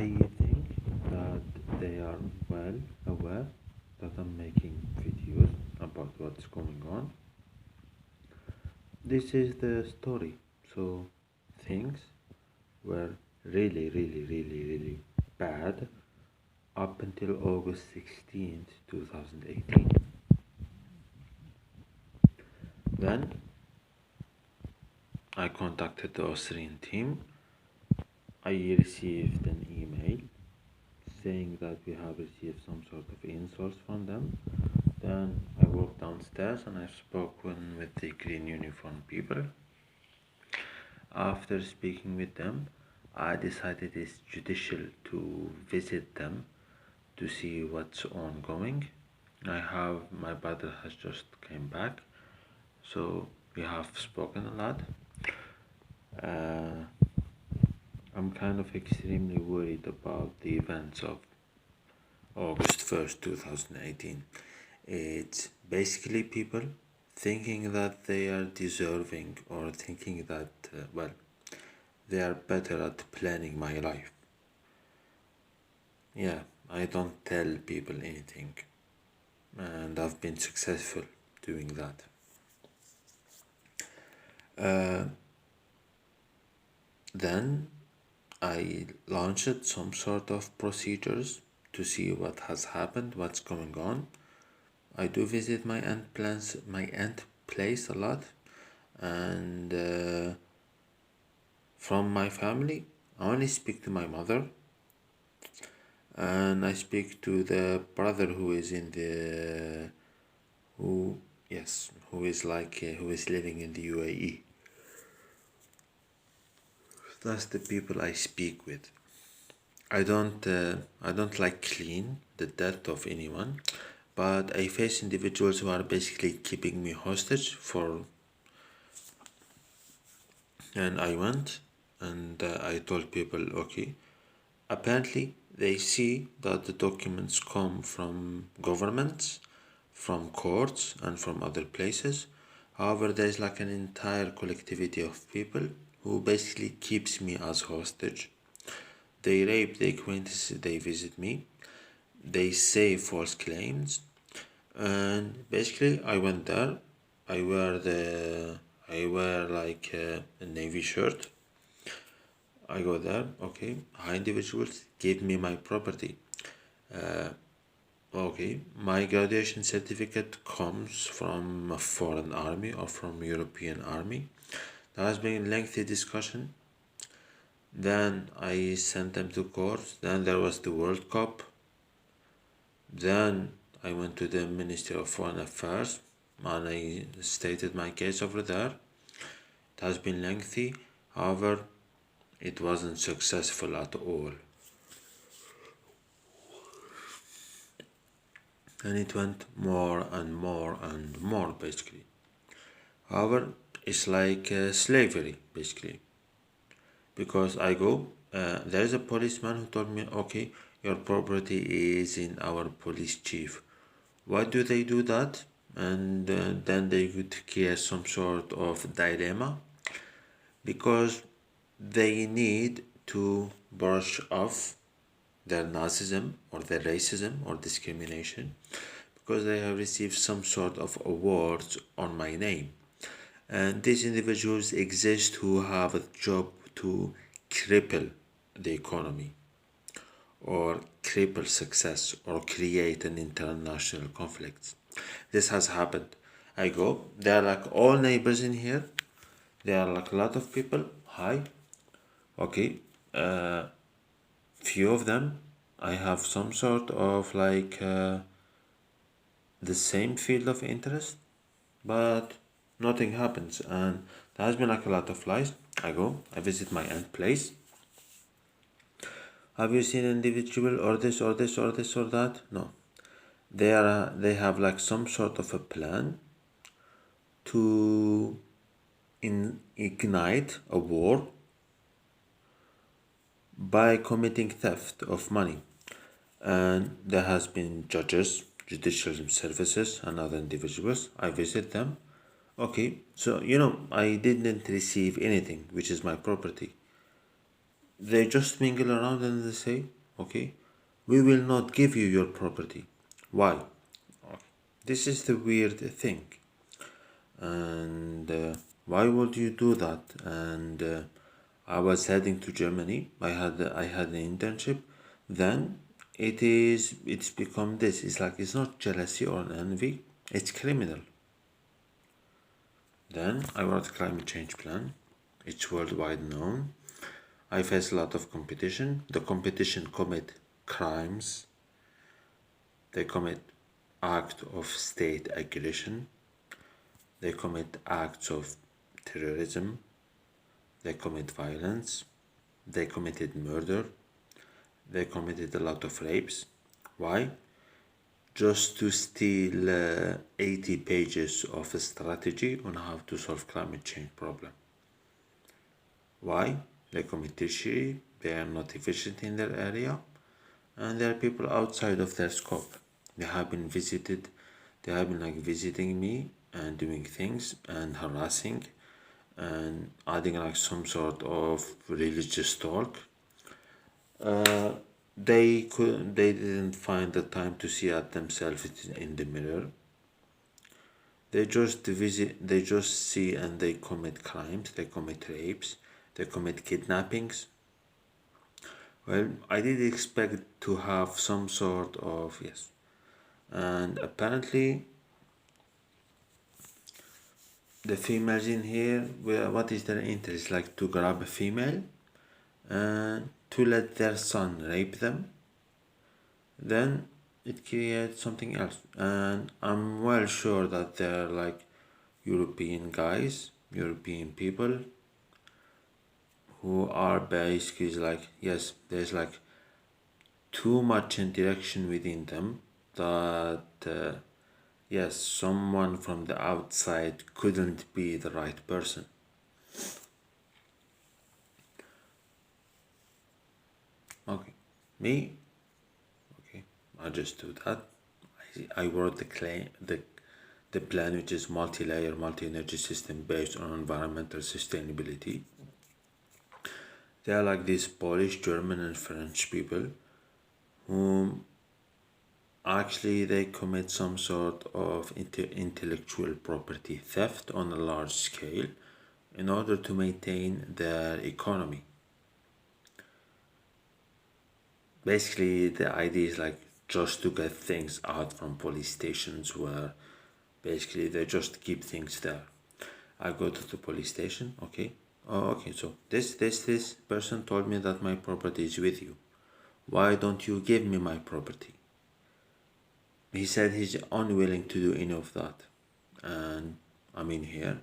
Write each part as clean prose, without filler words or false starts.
I think that they are well aware that I'm making videos about what's going on. This is the story. So things were really bad up until August 16th, 2018. Then I contacted the Austrian team. I received an email saying that we have received some sort of insults from them. Then I walked downstairs and I've spoken with the green uniform people. After speaking with them, I decided it's judicial to visit them to see what's ongoing. My brother has just came back, so we have spoken a lot. I'm kind of extremely worried about the events of August 1st, 2018. It's basically people thinking that they are deserving or thinking that, they are better at planning my life. Yeah, I don't tell people anything, and I've been successful doing that. Then I launched some sort of procedures to see what has happened, what's going on. I do visit my aunt place a lot, and from my family, I only speak to my mother, and I speak to the brother who is in the who yes who is who is living in the UAE. That's the people I speak with. I don't like clean the death of anyone, but I face individuals who are basically keeping me hostage for. And I went and I told people, okay. Apparently, they see that the documents come from governments, from courts, and from other places. However, there's like an entire collectivity of people who basically keeps me as hostage. They rape the acquaintances, they visit me, they say false claims, and basically I went there. I wear like a navy shirt. I go there, okay. High individuals give me my property. Okay, my graduation certificate comes from a foreign army or from European army. There has been lengthy discussion. Then I sent them to court. Then there was the World Cup. Then I went to the Ministry of Foreign Affairs and I stated my case over there. It has been lengthy. However, it wasn't successful at all. And it went more and more and more basically. However, it's like slavery basically. Because I go, there is a policeman who told me, okay, your property is in our police chief. Why do they do that? And then they would create some sort of dilemma because they need to brush off their Nazism or their racism or discrimination because they have received some sort of awards on my name. And these individuals exist who have a job to cripple the economy or cripple success or create an international conflict. This has happened. I go, there are like all neighbors in here. There are like a lot of people. Hi. Okay. Few of them, I have some sort of like the same field of interest, but nothing happens. And there has been like a lot of lies. I go, I visit my aunt place. Have you seen an individual or this or this or this or that? No. They have like some sort of a plan to ignite a war by committing theft of money. And there has been judges, judicial services, and other individuals. I visit them. Okay, so I didn't receive anything, which is my property. they just mingle around and they say, okay, we will not give you your property. Why? This is the weird thing. And why would you do that? And I was heading to Germany. I had an internship. Then it's become this. It's like it's not jealousy or envy. It's criminal. Then I wrote a climate change plan. It's worldwide known. I face a lot of competition. The competition commit crimes. They commit acts of state aggression. They commit acts of terrorism. They commit violence. They committed murder. They committed a lot of rapes. Why? Just to steal 80 pages of a strategy on how to solve climate change problem. Why? They commit tertiary, they are not efficient in their area, and there are people outside of their scope. They have been visiting me and doing things and harassing and adding like some sort of religious talk. They didn't find the time to see at themselves in the mirror. They just see and they commit crimes, they commit rapes, they commit kidnappings. Well, I did expect to have some sort of, yes. And apparently the females in here, what is their interest? Like to grab a female and to let their son rape them. Then it creates something else. And I'm well sure that they're like European guys, European people who are basically like, yes, there's like too much interaction within them that yes, someone from the outside couldn't be the right person. Okay, me, okay, I just do that. I wrote the plan, which is multi-layer, multi-energy system based on environmental sustainability. They are like these Polish, German, and French people whom actually they commit some sort of intellectual property theft on a large scale in order to maintain their economy. Basically, the idea is like just to get things out from police stations where basically they just keep things there. I go to the police station, okay. Oh, okay, so this person told me that my property is with you. Why don't you give me my property? He said he's unwilling to do any of that. And I'm in here.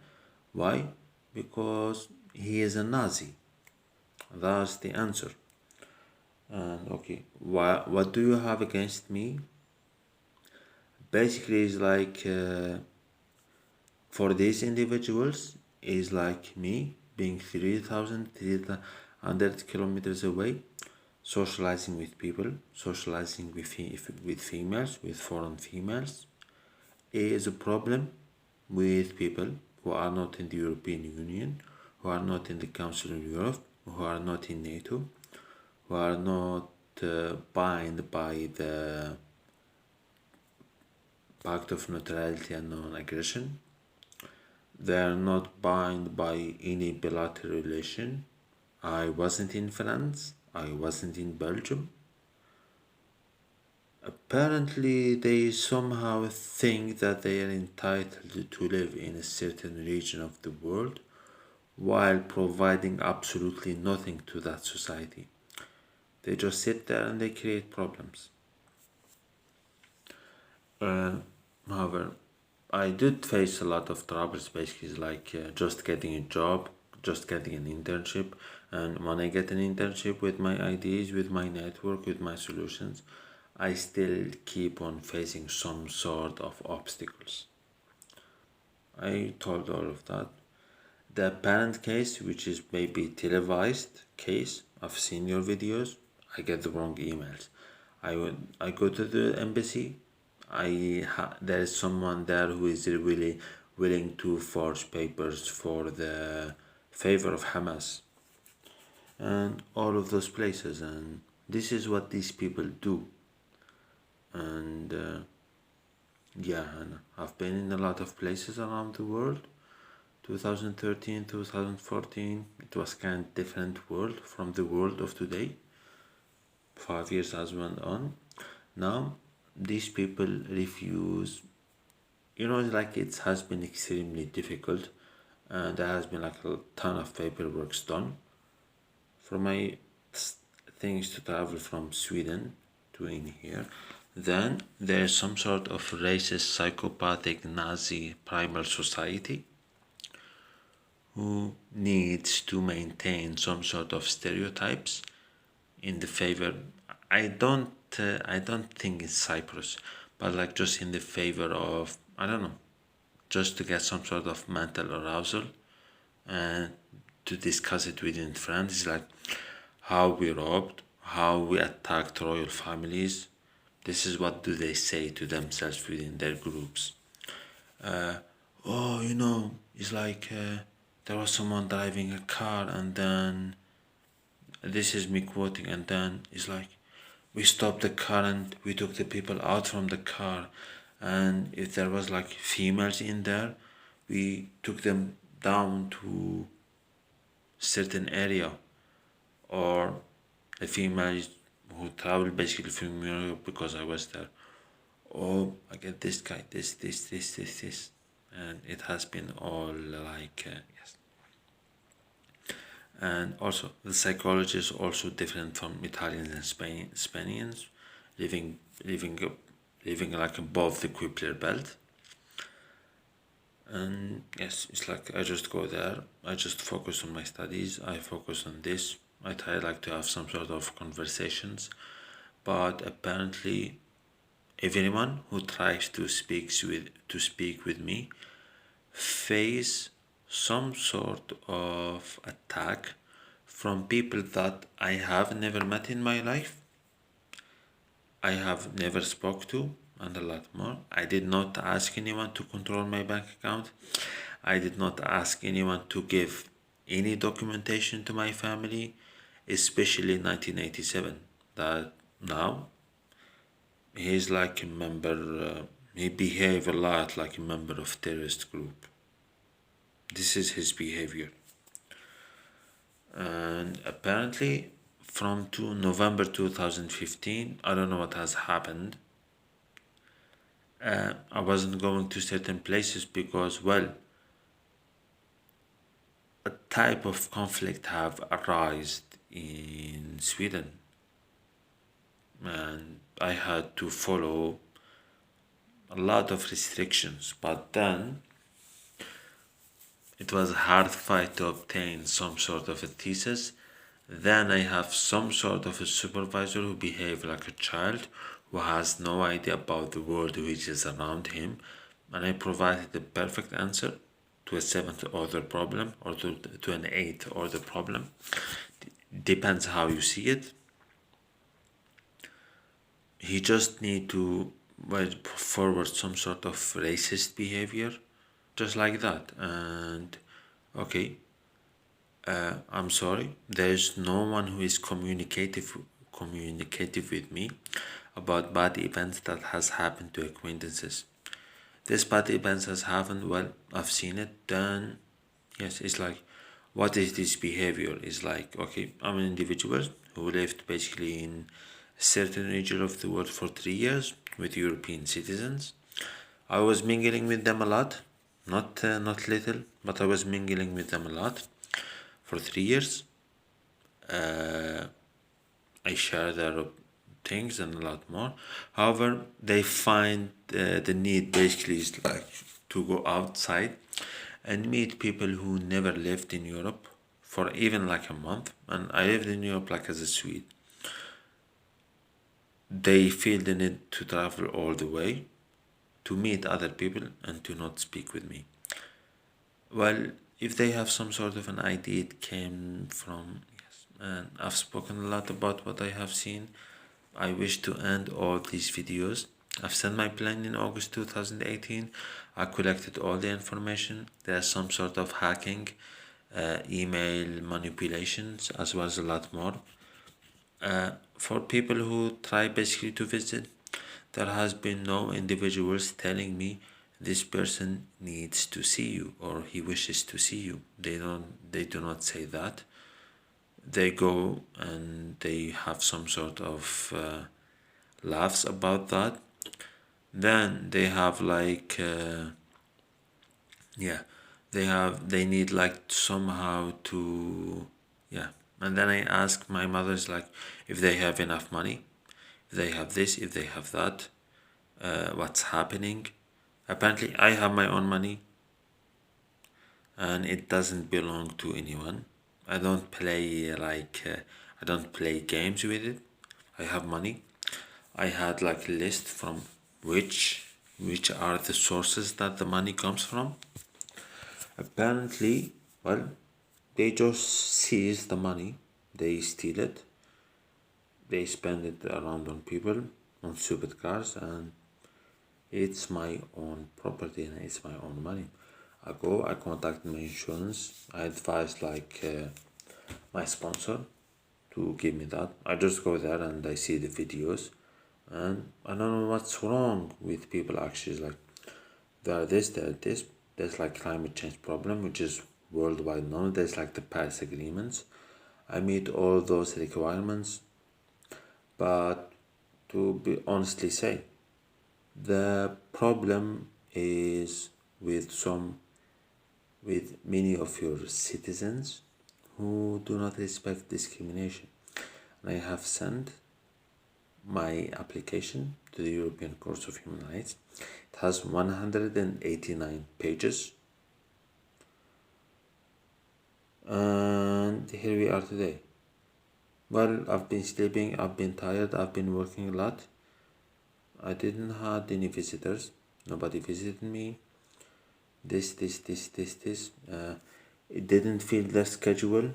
Why? Because he is a Nazi. That's the answer. And okay, what do you have against me? Basically, it's like for these individuals, is like me being 3,300 kilometers away, socializing with people, socializing with females, with foreign females, is a problem with people who are not in the European Union, who are not in the Council of Europe, who are not in NATO, who are not bound by the Pact of Neutrality and Non-Aggression. They are not bound by any bilateral relation. I wasn't in France. I wasn't in Belgium. Apparently, they somehow think that they are entitled to live in a certain region of the world while providing absolutely nothing to that society. They just sit there and they create problems. However, I did face a lot of troubles, basically, like just getting a job, just getting an internship. And when I get an internship with my ideas, with my network, with my solutions, I still keep on facing some sort of obstacles. I told all of that. The parent case, which is maybe televised case, I've seen your videos, I get the wrong emails. I go to the embassy. There is someone there who is really willing to forge papers for the favor of Hamas, and all of those places, and this is what these people do. And yeah, and I've been in a lot of places around the world. 2013, 2014, it was kind of different world from the world of today. 5 years has went on. Now these people refuse, it's like it has been extremely difficult, and there has been like a ton of paperwork done for my things to travel from Sweden to in here. Then there's some sort of racist, psychopathic, Nazi primal society who needs to maintain some sort of stereotypes in the favor. I don't think it's Cyprus, but like just in the favor of, I don't know, just to get some sort of mental arousal and to discuss it within friends. It's like how we robbed, how we attacked royal families. This is what do they say to themselves within their groups. Oh, it's like there was someone driving a car, and then this is me quoting, and then it's like we stopped the car and we took the people out from the car, and if there was like females in there, we took them down to certain area, or the females who traveled basically from Europe because I was there. Oh, I get this guy, this, and it has been all like yes. And also the psychology is also different from Italians and Spaniards, living living living like above the Kepler belt. And yes, it's like I just go there, I just focus on my studies, I focus on this, I try like to have some sort of conversations, but apparently everyone who tries to speak with me face some sort of attack from people that I have never met in my life, I have never spoke to, and a lot more. I did not ask anyone to control my bank account. I did not ask anyone to give any documentation to my family, especially in 1987. That now he's like a member. He behave a lot like a member of terrorist group. This is his behavior, and apparently from to November 2015, I don't know what has happened. I wasn't going to certain places because, well, a type of conflict have arisen in Sweden, and I had to follow a lot of restrictions. But then it was a hard fight to obtain some sort of a thesis. Then I have some sort of a supervisor who behaves like a child, who has no idea about the world which is around him, and I provided the perfect answer to a seventh order problem, or to an eighth order problem. Depends how you see it. He just need to forward some sort of racist behavior, just like that. And okay, I'm sorry, there's no one who is communicative with me about bad events that has happened to acquaintances. This bad events has happened, well, I've seen it, then yes, it's like, what is this behavior? It's like, okay, I'm an individual who lived basically in a certain region of the world for 3 years with European citizens. I was mingling with them a lot, not little, but I was mingling with them a lot for 3 years. I share their things and a lot more. However, they find the need basically is like to go outside and meet people who never lived in Europe for even like a month. And I lived in Europe like as a Swede. They feel the need to travel all the way to meet other people and to not speak with me. Well, if they have some sort of an idea, it came from, yes. And I've spoken a lot about what I have seen. I wish to end all these videos. I've sent my plan in August 2018. I collected all the information. There's some sort of hacking email manipulations, as well as a lot more. For people who try basically to visit, there has been no individuals telling me this person needs to see you or he wishes to see you. They do not say that. They go and they have some sort of laughs about that. Then they have like they need like somehow to and then I ask my mothers like if they have enough money, if they have this, if they have that, what's happening. Apparently I have my own money and it doesn't belong to anyone. I don't play I don't play games with it. I have money. I had like a list from which are the sources that the money comes from. Apparently, well, they just seize the money, they steal it, they spend it around on people, on stupid cars, and it's my own property and it's my own money. I go, I contact my insurance, I advise like my sponsor to give me that. I just go there and I see the videos, and I don't know what's wrong with people actually. Like, they're this. There's like climate change problem, which is worldwide known. There's like the Paris agreements. I meet all those requirements, but to be honestly say, the problem is with many of your citizens who do not respect discrimination. And I have sent my application to the European Court of Human Rights. It has 189 pages. And here we are today. Well, I've been sleeping, I've been tired, I've been working a lot. I didn't have any visitors. Nobody visited me. This. It didn't feel the schedule.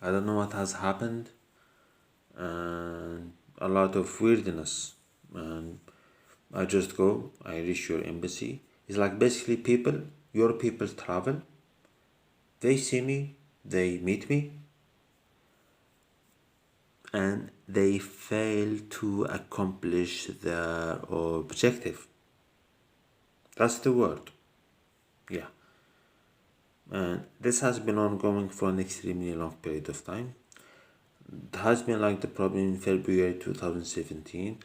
I don't know what has happened. And a lot of weirdness. And I just go, I reach your embassy. It's like basically your people travel. They see me, they meet me, and they fail to accomplish their objective. That's the word. Yeah. And this has been ongoing for an extremely long period of time. It has been like the problem in February 2017,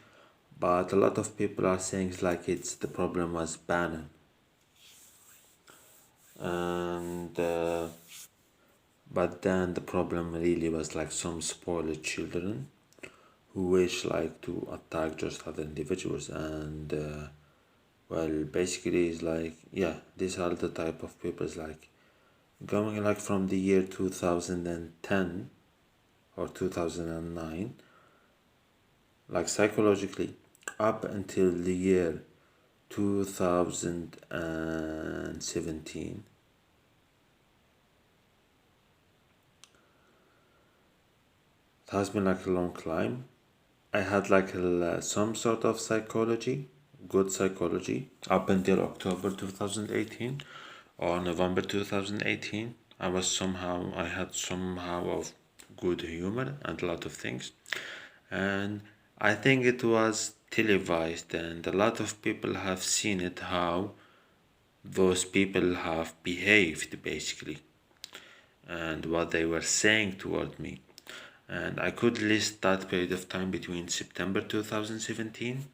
but a lot of people are saying like the problem was Bannon. And but then the problem really was like some spoiled children who wish like to attack just other individuals. And well, basically it's like, these are the type of people like going like from the year 2010 or 2009, like psychologically up until the year 2017. It has been like a long climb. I had like some sort of good psychology, up until October 2018 or November 2018. I had somehow of good humor and a lot of things. And I think it was televised, and a lot of people have seen it, how those people have behaved basically, and what they were saying toward me. And I could list that period of time between September 2017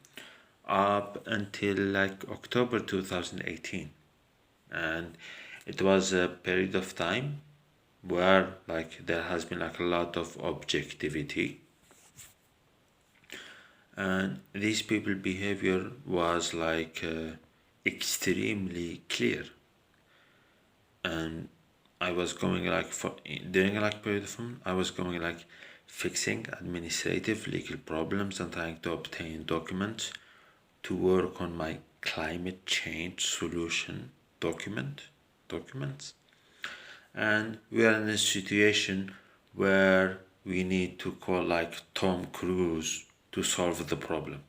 up until like October 2018. And it was a period of time where like there has been like a lot of objectivity, and these people behavior was like extremely clear. And I was going like during like period of time, I was going like fixing administrative legal problems and trying to obtain documents to work on my climate change solution documents. And we are in a situation where we need to call like Tom Cruise to solve the problem.